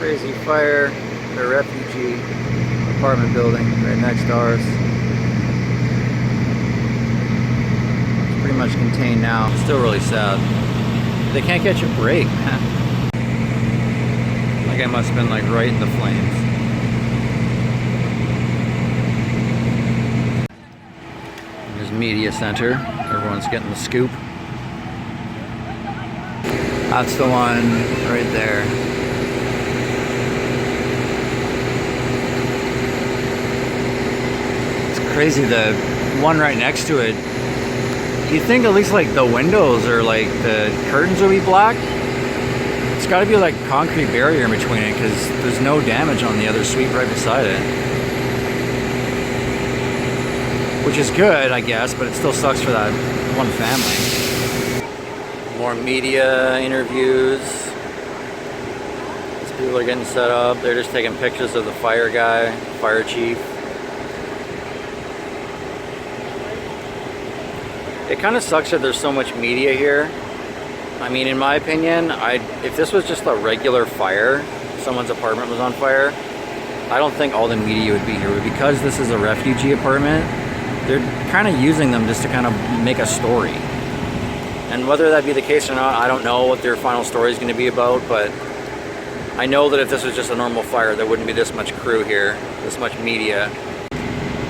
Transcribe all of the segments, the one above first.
Crazy fire at a refugee apartment building right next to ours. It's pretty much contained now. It's still really sad. They can't catch a break, man. Like I must have been like right in the flames. There's media center. Everyone's getting the scoop. That's the one right there. Crazy, the one right next to it, you'd think at least like the windows or like the curtains would be black. It's got to be like a concrete barrier in between it because there's no damage on the other suite right beside it, which is good, I guess, but it still sucks for that one family. More media interviews. These people are getting set up. They're just taking pictures of the fire guy, fire chief. It kind of sucks that there's so much media here. I mean, in my opinion, if this was just a regular fire, someone's apartment was on fire, I don't think all the media would be here. But because this is a refugee apartment, they're kind of using them just to kind of make a story. And whether that be the case or not, I don't know what their final story is going to be about, but I know that if this was just a normal fire, there wouldn't be this much crew here, this much media.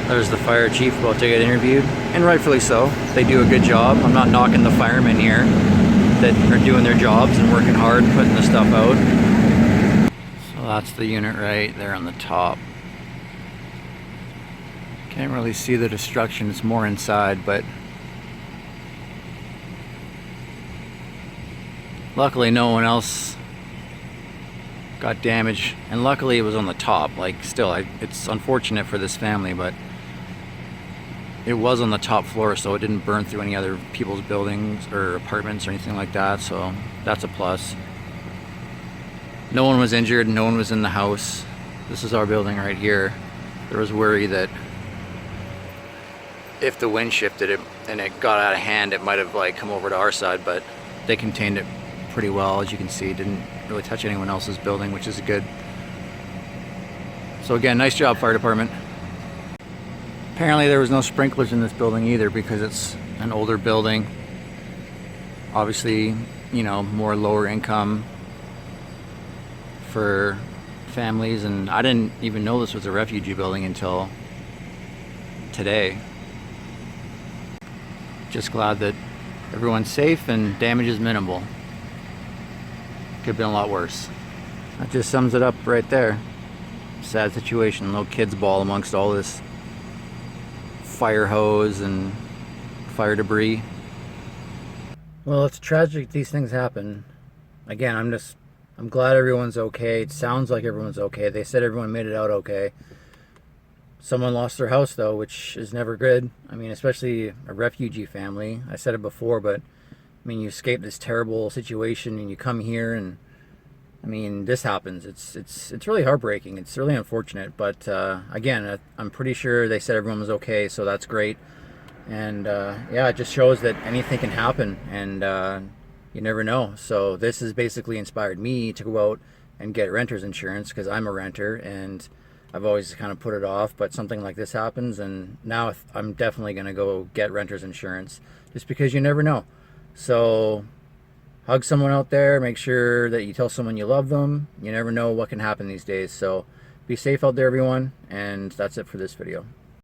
There's the fire chief about to get interviewed, and rightfully so. They do a good job. I'm not knocking the firemen here that are doing their jobs and working hard and putting the stuff out. So that's the unit right there on the top. Can't really see the destruction, it's more inside, but luckily no one else got damaged, and luckily it was on the top. Like, still, it's unfortunate for this family, but it was on the top floor, so it didn't burn through any other people's buildings or apartments or anything like that, so that's a plus. No one was injured, no one was in the house. This is our building right here. There was worry that if the wind shifted it and it got out of hand, it might have like come over to our side, but they contained it pretty well. As you can see, it didn't really touch anyone else's building, which is good. So again, nice job, fire department. Apparently there was no sprinklers in this building either because it's an older building. Obviously, you know, more lower income for families, and I didn't even know this was a refugee building until today. Just glad that everyone's safe and damage is minimal. Could have been a lot worse. That just sums it up right there. Sad situation, little kids ball amongst all this fire hose and fire debris. Well, it's tragic these things happen. Again, I'm glad everyone's okay. It sounds like everyone's okay. They said everyone made it out okay. Someone lost their house though, which is never good. I mean, especially a refugee family. I said it before, but I mean, you escape this terrible situation and you come here and I mean, this happens. It's really heartbreaking. It's really unfortunate. But again, I'm pretty sure they said everyone was okay, so that's great. And yeah, it just shows that anything can happen, and you never know. So this has basically inspired me to go out and get renter's insurance because I'm a renter, and I've always kind of put it off. But something like this happens, and now I'm definitely going to go get renter's insurance just because you never know. So hug someone out there, make sure that you tell someone you love them. You never know what can happen these days. So be safe out there, everyone, and that's it for this video.